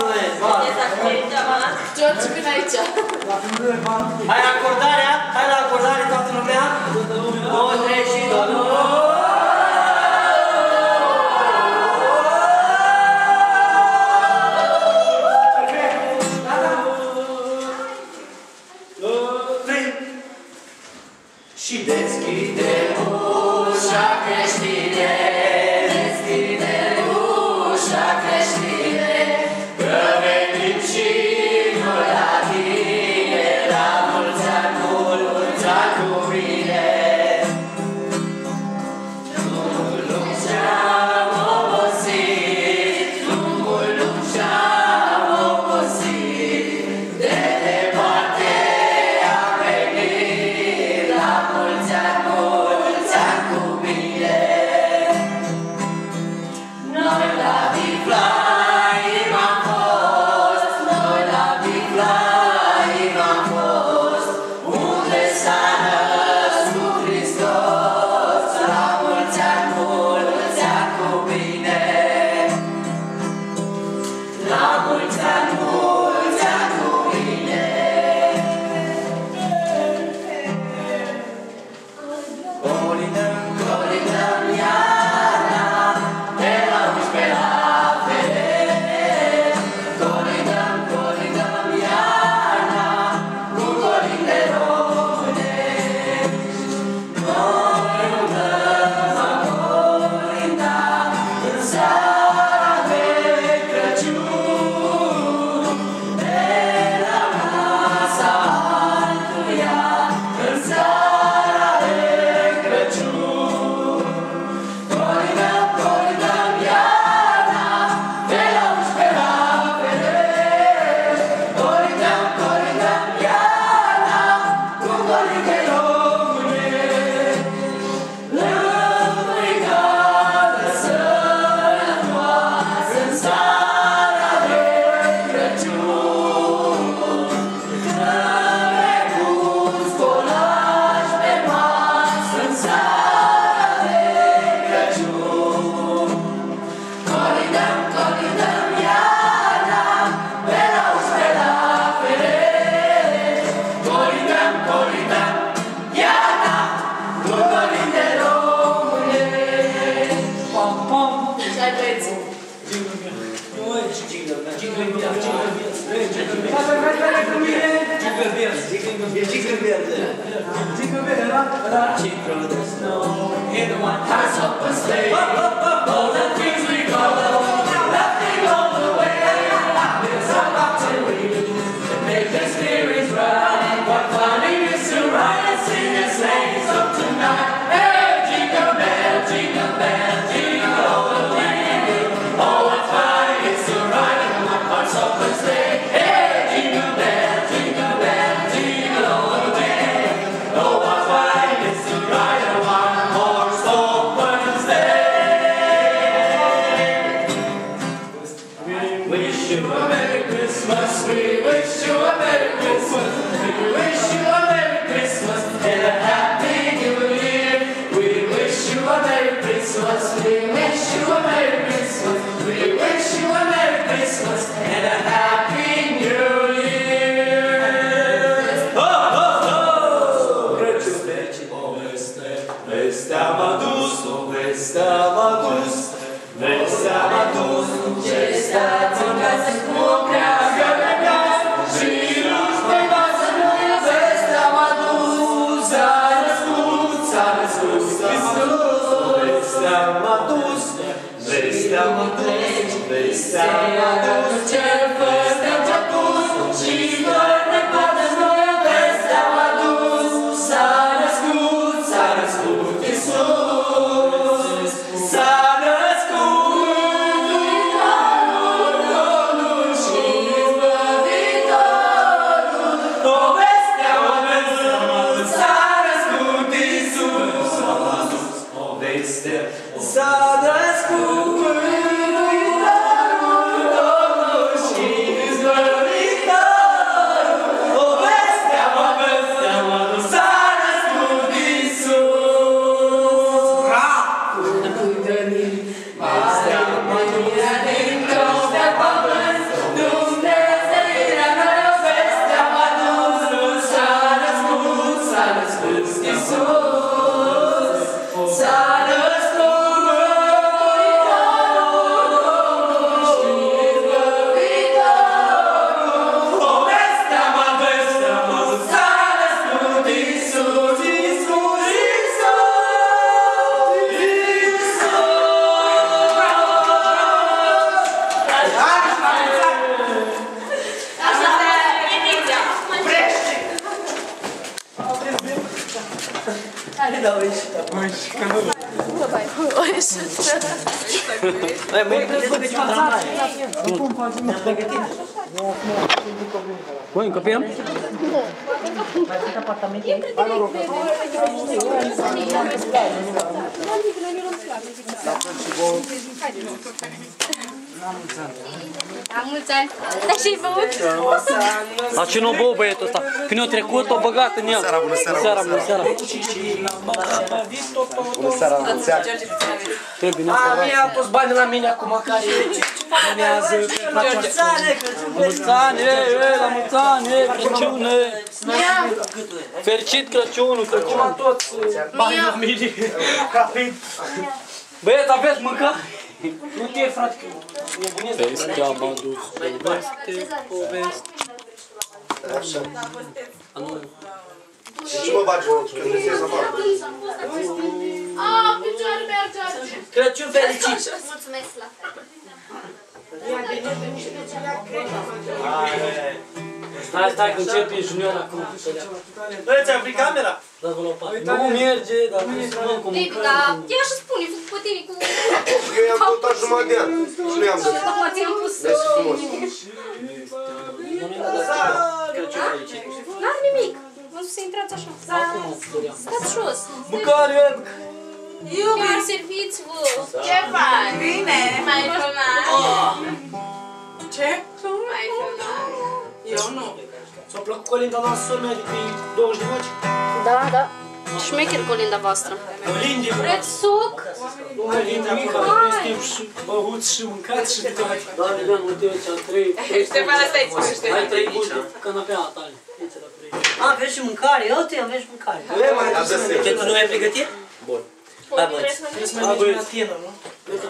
Doamne! George, vin aici. Hai la acordarea, hai la acordare toată lumea. 2, 3 și 2. Și deschide ușa creștine, deschide ușa creștine, că venim și noi la tine, la mulți ani cu mine. Lungul lung și-am obosit, lungul lung și-am obosit, de departe am venit, la mulți ani cu mine. Noi la Biflaim am fost, noi la Biflaim am fost, unde s-a născut Hristos, la mulți ani cu mine. La mulți ani cu mine. Colindăm iarna, de la uși pe la fere. Colindăm iarna, cu colinde românești. Noi umblăm a colinda în seara de Crăciun, de la casa altuia în seara de Crăciun. Colindăm iarna, de la uși pe la ferești. Colindăm iarna, cu colinde românești. Lămâicată sănătoasă în seara de Crăciun, drăguț colaj pe masă în seara de Crăciun. Colindăm iarna, pe la uși pe la ferești. Colindăm iarna, cu colinde românești. Pom, pom. Ce ai băieții? Jingle the snow in the one house open sleigh. All the things we go, laughing all the way. It's a mountain we that make the spirits rise. What fun it is to ride and sing and sleigh song tonight. Hey, jingle bell, jingle all the way. Oh, what fun it is to ride in one horse open sleigh. Hey, jingle bell, all the way. Oh, what fun it is to ride in one horse open sleigh. Wish you a Merry Christmas. We wish you a Merry Christmas. We wish you a Merry Christmas and a Happy New Year. We wish you a Merry Christmas. We wish you a Merry Christmas. We wish you a Merry Christmas and a Happy New Year. Ho, ho, ho! Crăciun vecin, vestea m-a dus, vestea m-a dus. Vestea m-a dus, ce stați în casă cu o creagă pe gaz și ruși pe masă. Vestea m-a dus, s-a născut Hristos. Vestea m-a dus, vestea m-a dus, cel fără ce-a pus și doar ne poate noi. Vestea m-a dus, s-a născut Iisus. S-a născut Domnul și Izbăvitorul. O vestea s-a născut Iisus. O vestea s-a născut Domnul și Voi încăpem? La mulți ani. Dar și-ai băut? La ce nu bău băietul ăsta? Când i-a trecut, o băgat în el. Bună seara, bună seara. Bună seara, mulți ani. Trebuie neapărat. Am ia toți banii la mine acum care urmează. La mulți ani, la mulți ani, Crăciun. Fericit Crăciunul, Crăciun. Acum toți banii la mine. Băieți, aveți mâncat? Nu te frate, că nebunesc. Vezi că am adus poveste. Ce mă bagi când trebuie să fac? Picioare merge. Crăciun fericit. Mulțumesc la fel. Stai că începe junior acum. Băi, ți-am prin camera? Dați-vă la o parte. Nu merge, dar nu spun cum Baby, dar ia și spune, făcut pe tine cu... Eu i-am căutat jumătate de an și nu i-am găsit. Acum ți-am pus... Mersi frumos. Crăciun fericit. N-are nimic. Nu să intrați așa. Stați jos. Mâncare! Iar serviți-vă. Ce faci? Bine. Mai filmat. Ce? Mai filmat. Eu nu. Ți-a plăcut colinda la sora mea de pe 20 de voci? Da, da. Șmecher colinda voastră. Colinde, Vreți suc? colinde mică, suntem și băuți și mâncați și de toate. Doamne, Doamne, uite aici, am trei. Ștefan, asta îi spune. Ai trei buși de canapea tale. Aveți și mâncare, eu te aveți și mâncare. Pentru Nu ai pregătit? Bun. Hai băieți. Trebuie să mergem la tine, nu?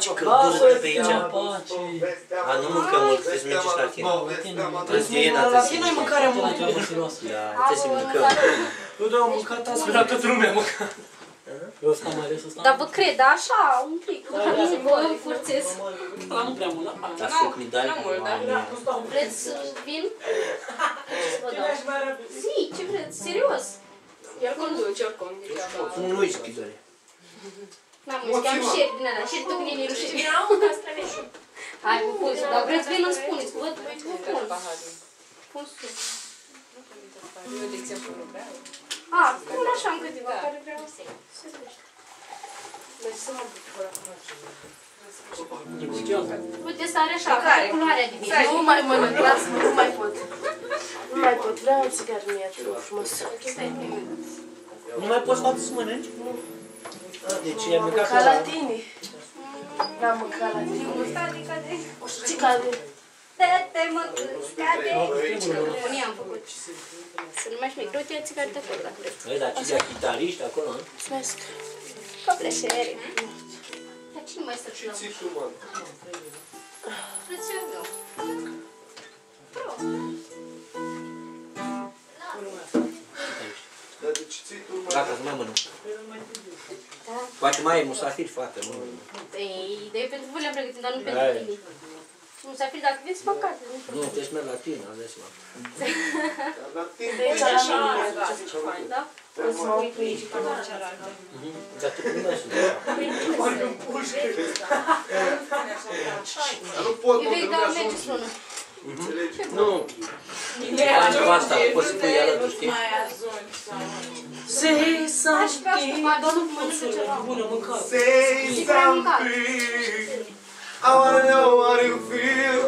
Ce căldură de pe aici. pace. A, nu mâncăm mult, trebuie să mergi și la tine. La tine ai mâncarea mult. Da, trebuie să mâncăm. Eu de-am mâncat asta, la toată lumea mâncat. Eu ăsta mai ales ăsta. Dar vă cred, așa, un pic. Nu vă forțez. Ăla nu prea mult, da? Dar suc mi dai? Vreți vin? Ce să vă dau? Zi, ce vreți? Serios? El conduce oricum. Un whisky, doare. N-am whisky, am șeri din alea. Șeri tocnini rușine. Erau un castraveșu. Hai, vă pun suc. Dar vreți vin, îmi spuneți. Vă pun. Pun suc. Eu, de exemplu, nu vreau. A, pun așa am câteva care vreau să uite, asta are așa, care culoarea de bine. Nu mai mănânc, lasă-mă, nu mai pot. Nu mai pot, vreau un țigar mie, frumos. Nu mai poți face să mănânci? Nu. Deci ai mâncat Ca la tine. N-am mâncat la tine. Ce cade? Tete, mă, scade. Unii am făcut. Să nu mai șmec. Uite, ia țigară de acolo, dacă vreți. Băi, dar ce de chitariști acolo, nu? Mulțumesc. Ca plăcere. Dar cine mai stă și la Și tu, mă. frățiorul meu? Dar de ce ții tu, mă? Gata, să mai mănânc. Poate mai e musafir, fată, nu? Ei, de pentru voi le-am pregătit, dar nu pentru tine. Musafir, dacă vreți, mă acasă. Nu, trebuie să merg la tine, ales-mă. La tine. Deci așa, Da? o să mă uit pe aici, ca la cealaltă. Dar tu primești. Dar nu pot, Eu mă, vei că da nu merge sună. Nu. Am ceva asta, poți să pui alături, știi? Say Aș vrea să something. fac, dar nu mănâncă ceva. Bună mâncare. Say something. I wanna know what you feel.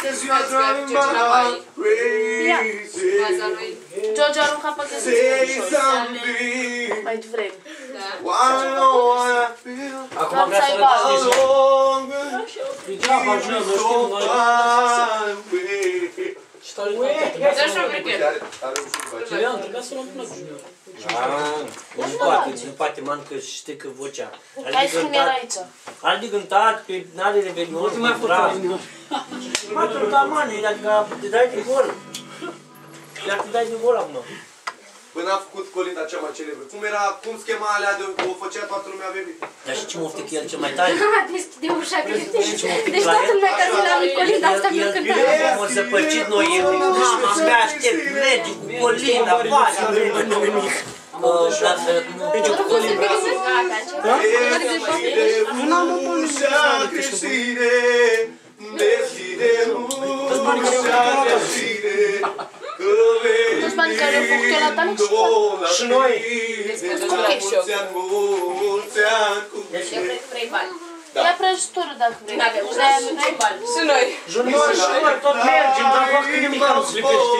Cause you are driving my heart crazy. George a aruncat pe Say something. mai devreme. Wanna know what I feel. Acum Doar vrea să să ai arăt bani. ce How long Degeaba, junior, nu știu so noi. far away. Și tare de fapt, Dar și-o brichet. Are un șurub aici. Julian, trebuia să luăm până cu junior. Nu poate mănâncă și strică vocea. Hai să cum era aici. Are de cântat pe n-are revelion. Nu te mai furta junior. Mă, tu da mani, dacă te dai de gol. Dacă te dai de gol acum. Până a făcut colinda cea mai celebră. Cum era, cum schema alea de o făcea toată lumea baby? Dar și ce moftă că el cel mai tare? Ha, deschide ușa, că deci toată lumea care se la Nicolinda asta mi-a cântat. El m-a zăpăcit noi, mama mea aștept, merge cu colinda, face, nu nimic. Ușa creștine, deschide ușa creștine, că Toți banii care au făcut la tale Și noi. mulți ani cu mine. Vrei bani? Ia prăjitură dacă vrei. N-avem, vrei bani. Și noi. Junior și noi tot mergem, dar fac că nimic nu se lipește.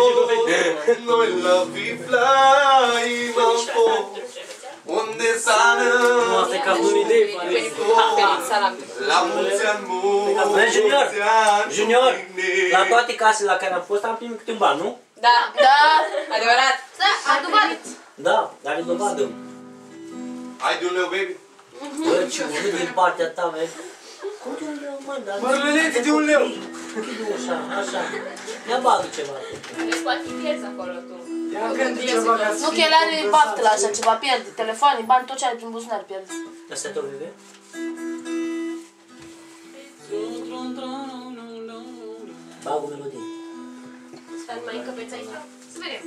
Noi la fly, mambo, unde sană, Asta e ca un idee. Salam. la mulți ani, Băi, Junior, mulți ani cu Junior, mine. la toate casele la care am fost am primit câte un ban, nu? Da, Da. adevărat. Da, adevărat. Da, are dovadă. Hai de un leu, baby. Bă, ce urât din partea ta, vezi? Cum de un leu, mă, dar... Mărlăneți de un leu. Închide ușa, așa. Ia bagă ceva. Îți poate pierzi acolo tu. Nu că el are baftă la așa ceva, pierde telefoane, bani, tot ce are prin buzunar pierde. Asta tot vive? Bag o melodie. Stai, mai încăpeți aici? Să vedem.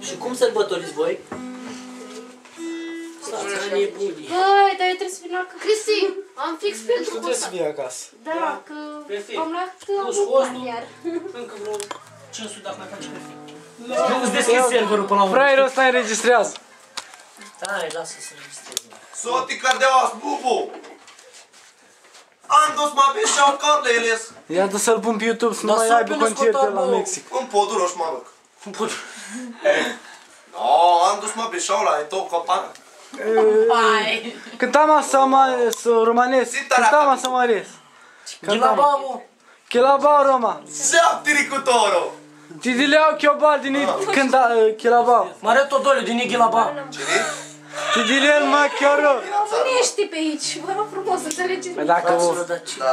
Și cum sărbătoriți voi? Anii buni. Băi, dar eu trebuie să vin acasă. Cristi, am fix pentru Trebuie să vii acasă. Da, că am luat Plus un costul. bani iar. Încă vreo 500 dacă mai faci perfect. Îți deschid serverul până la urmă. Fraierul ăsta înregistrează. Hai, lasă să registreze. Soti cardeaua, bubu. Am dus mă pe și-au corleles. Ia dă să-l pun pe YouTube să nu Dar mai să-l aibă pune concerte scotar, la bă. Mexic. În poduroș, mă rog. No, am dus mă pe și-au la eto copan. Cântama romanesc. Cântama samaresc. Ghilababo. Chilabau Roma. Zeap tiricutorul. Ti dileau chiobal din cânta chilabau. Mare Todoliu din Ghilababo. Cine? Ti dilel machioro. Nu ești pe aici, vă rog frumos să înțelegeți. Păi dacă o...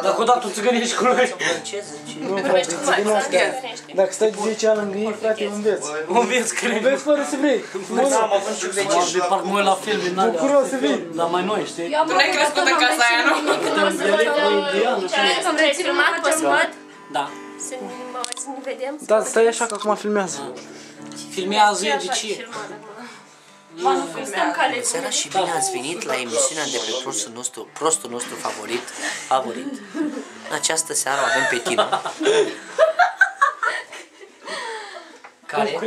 Dacă odată țigănești cu noi. Franceză, ce? Nu, frate, țigănă asta. Dacă stai de 10 ani lângă ei, frate, înveți. Înveți, cred. Înveți fără să vrei. Am avut și vecini. De parcă mă uit la filme din alea. Bucuros să vii. La mai noi, știi? Tu n-ai crescut în casa aia, nu? Am refilmat, poți să văd? Da. Să ne vedem? Da, stai așa că acum filmează. Filmează edici. Seara și bine ați venit la emisiunea de pe prostul nostru favorit. În această seară avem pe Tina. Care,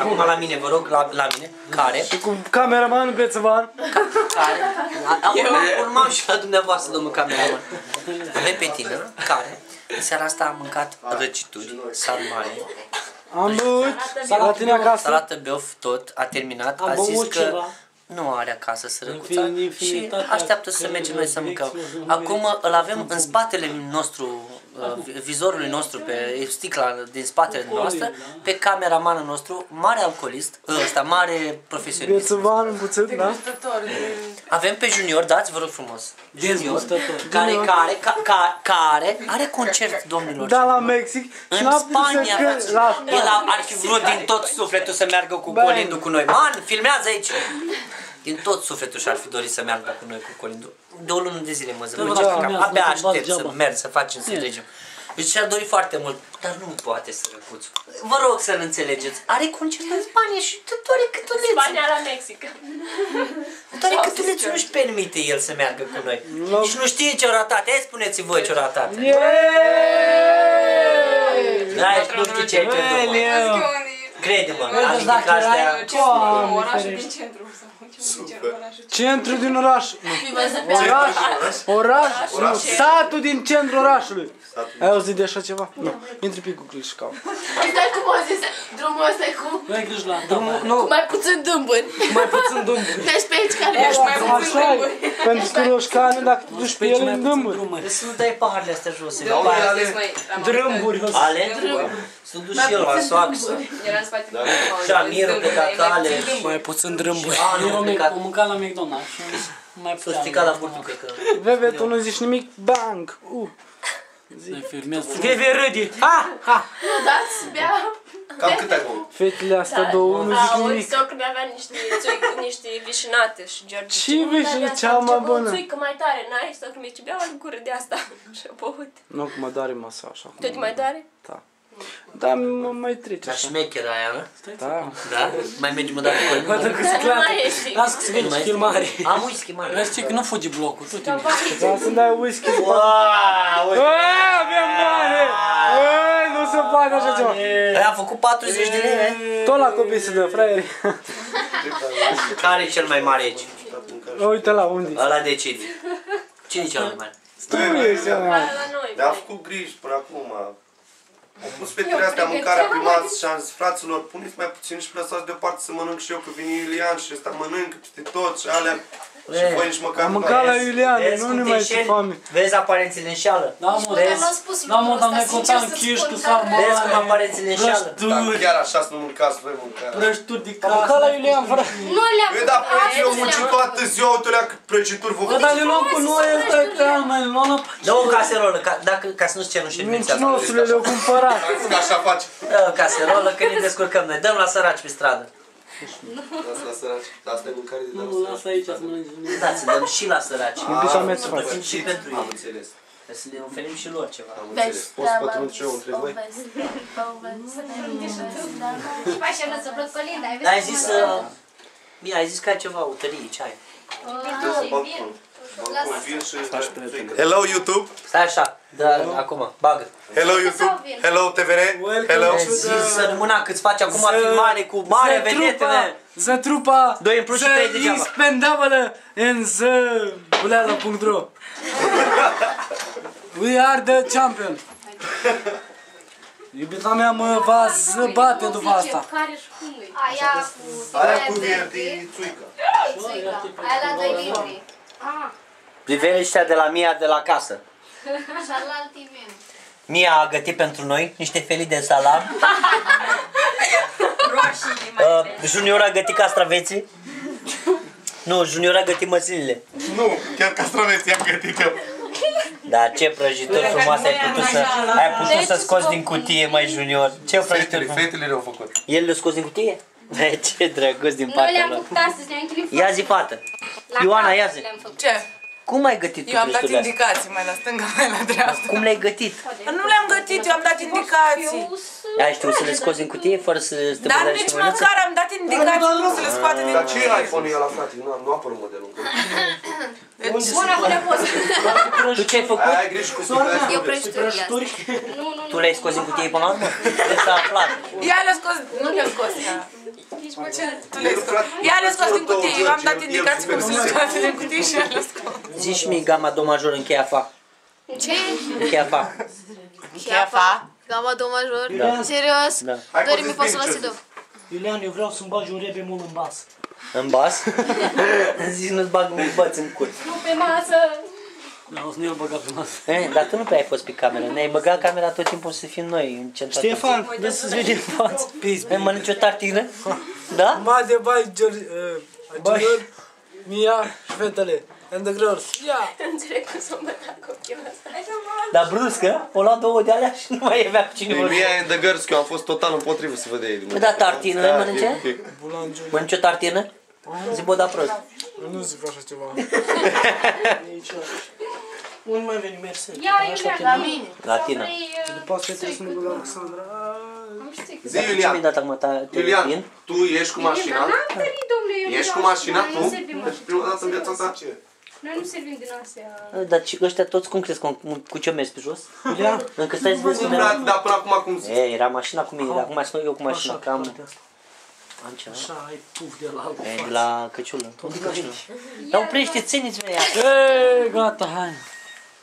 acum la mine, vă rog, la mine, care, Și cu cameramanul Bețăvan. urmam și la dumneavoastră, domnul cameraman. Avem pe Tina, care, în seara asta a mâncat răcituri, sarmale, Am băut la tine acasă. salată beof, tot, a terminat, a zis că nu are acasă sărăcuța și așteaptă să mergem noi să mâncăm. Acum îl avem în spatele nostru, vizorului nostru, pe sticla din spatele noastră, pe cameramanul nostru, mare alcoolist, ăsta, mare profesionist. Bețăvan, buțât, da? Avem pe Junior, dați vă rog frumos, Junior, Dezgustător. care are concert, domnilor. Da, la Mexic. Și În n-a putut să Spania, el ar fi vrut din tot sufletul să meargă cu Colindu cu noi. Man, filmează aici! Din tot sufletul și-ar fi dorit să meargă cu noi cu Colindu. 2 luni de zile mă zăpăceam. Abia aștept să merg, să facem, să trecem. Deci și-ar dori foarte mult, dar nu poate sărăcuțul. Vă rog să-l înțelegeți. Are concert în Spania și doare câtulețul. Spania la Mexic. Doare câtulețul nu-și permite el să meargă cu noi. Și nu știe ce-o ratat. Hai spuneți voi ce-o ratat. Da, ești nu știi ce ai pierdut. Crede-mă, adică că astea... Orașul din centru. Centru din oraș. Oraș? Nu, satul din centrul orașului. Ai auzit de așa ceva? Nu. Intri pe Google și caută. Stai cum a zis, drumul ăsta e cu Nu ai grijă la drumul. cu mai puțin dâmburi. Mai puțin dâmburi. Deci pe aici care ești mai puțin Așa e. dâmburi. Pentru că roșcani, dacă te duci pe el în dâmburi. Trebuie să nu dai paharele astea jos. Drâmburi. Ale? Să duci și el la soaxă. Era în spate. Și Amirul pe cacale. Mai puțin drâmburi. Anul Eu plecat. am mâncat la McDonald's și mai S-a puteam. stricat la burtul, cred că. Veve, tu nu zici nimic? Bang! Ne filmez. Veve râde! Ha! Ha! Nu dați, bea. Cam cât ai băut? Fetele astea două nu zic Auzi, nimic. socrul avea niște vișinate și George. Ce vișină? Cea mai bună. Ce mai tare, n-ai? Socrul mi-e, ce bea o gură de asta. Și-a băut. Nu, că mă doare masa așa. Tot mai tare? Da. Da, mă mai trece Dar așa. șmecheră aia, nu? Da. Da? Mai mergi mă dau cu Bă, dacă se clată, lasă că se vede și filmare. Am whisky, mă. Dar știi că nu fugi blocul, tu te miști. Da, să-mi dai whisky. Wow, Avem bani! Nu se poate așa ceva. Aia a făcut 40 de lei. Tot la copii se dă, fraieri. Care e cel mai mare aici? Uite la unde. Ăla decide. Cine e cel mai mare? Tu ești cel mai mare. Ne-a făcut griji până acum. Au pus fetele astea mâncarea pe masă și am zis, fraților, puneți mai puțin și lăsați deoparte să mănânc și eu, că vine Iulian și ăsta mănâncă peste tot și alea. Și voi nici măcar Am mâncat la Iulian, Vezi nu cum ne te mai înșeli? este foame. Vezi aparențele înșeală? Da, mă, Vezi? da, mă, dar noi cotam chiși cu sarmale. Vezi cum aparențele înșeală? Prăjturi, Chiar așa să nu mâncați voi mâncarea. prăjturi de Am mâncat la casă. Iulian, frate. Nu le-am Păi da, prăjituri, eu muncit toată ziua, uite alea cât prăjituri vă Bă, dar ne luăm cu noi, ăsta e treaba, mai ne luăm la... Dă o caserolă, ca să nu-ți cenușe mințească. Mincinosule le-au cumpărat. Că așa face. Dă o caserolă, că ne descurcăm noi. Dăm la săraci pe stradă. Lasă la săraci. Asta e mâncare de Nu, la lasă aici să mănânci. Da, să dăm și la săraci. Iubiți oameni să faci. Facem și pentru Am ei. înțeles. Să le oferim și lor ceva. Am înțeles. Poți să pătrund și eu între voi? Și așa nu să plăc Colinda, ai Dar ai văzut? zis, Mie, ai zis că ai ceva utărie, ce ai? Balcon. Balcon, vin și... Hello YouTube! Stai așa, da, acum, bagă. Hello YouTube! Hello TVR! Hello! Zi să rămâna că-ți faci acum filmare cu mare vedetele. Zătrupa, Doi în plus și trei degeaba. expendabilă în zăbuleala.ro. We are the champion. Iubita mea mă va zăbate după asta. Care și cum e? Aia cu... Aia cu verdi, țuică. Aia la 2 litri. Ah, Priveliștea de la Mia de la casă. așa la altimeniu. Mia a gătit pentru noi niște felii de salam. Junior a gătit castraveții. Nu, Junior a gătit măslinile. Nu, chiar castraveții am gătit eu. Dar ce prăjituri frumoase ai putut să scoți din cutie, mai Junior. Ce prăjituri frumoase. Fetele le-au făcut. El le-a scos din cutie? Ce drăguț din Noi partea le-am lor. făcut astăzi, ne-am chinuit Ia zi, fată. la Ioana, casă ia zi. le-am făcut. Ce? Cum ai gătit tu Eu am dat creșturile astea? indicații, mai la stânga, mai la dreapta. Cum le-ai gătit? Nu le-am gătit, eu am dat indicații. Ai știut să le scoți din cutie fără să te Dar băgai nici și mânuță? măcar am dat indicații cum să le scoate din Dar ce e iPhone-ul ăla, frate? Nu apărut modelul. Bună, bună, poți. Tu ce ai făcut? Ai grijă cu sufletul. Eu prăjituri. Nu, nu, Tu le-ai scos din cutie până la urmă? Deci s-a aflat. Ea le-a scos, nu le-a scos ea. Tu le-ai scos. Ea le-a scos din cutie, eu am dat indicații cum să le scoate din cutie și ea le-a scos. Zici mi gama do major în cheia fa. Ce? În cheia fa. Cheia fa? Gama do major? Da. Serios? Da. Dori mi poți să la sidou. Iulian, eu vreau să-mi bagi un rebe mult în bas. În bas? Zici nu-ți bag un băț în cur. Nu pe masă. Da, o să ne-l băga pe masă. Dar tu nu prea ai fost pe cameră. Ne-ai băgat camera tot timpul să fim noi în centru. Ștefan, dă să-ți vedem față. Mai mănânci o tartină? Da? Ma de bai, Junior, Mia și fetele. And the girls. Ia! Înțeleg cum să mă dau copilul ăsta. Dar bruscă, o lua două de alea și nu mai avea cu cine vorbi. Mia and the girls, că eu am fost total împotrivă să văd ei. Păi da, tartină, le mănânce? Mănânci o tartină? Zi, bă, da prost. Nu zic așa ceva. Unde mai veni, mersi. Ia, Iulian, la mine. La tine. După asta trebuie să mă duc la Alexandra. Zi, Ce mi-ai Iulian. dat acum ta? Iulian, tu ești cu mașina? N-am venit, domnule, eu Ești nu cu vreau mașina să- noi tu? nu servim Deci așa prima ceva. dată în viața ta? Noi nu servim din astea. Dar ăștia toți cum crezi cu ce mergi pe jos? Iulian, Încă stai să vezi cum Dar era. dar până acum cum zici? E, era mașina cu mine, dar acum sunt eu cu mașina, așa, că am... partea asta. Am ceva? Așa, ai puf de la altă E, de față. la căciulă. Dar oprește, țineți-vă ea. Ei, gata, hai.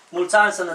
Mulți ani, sănătate!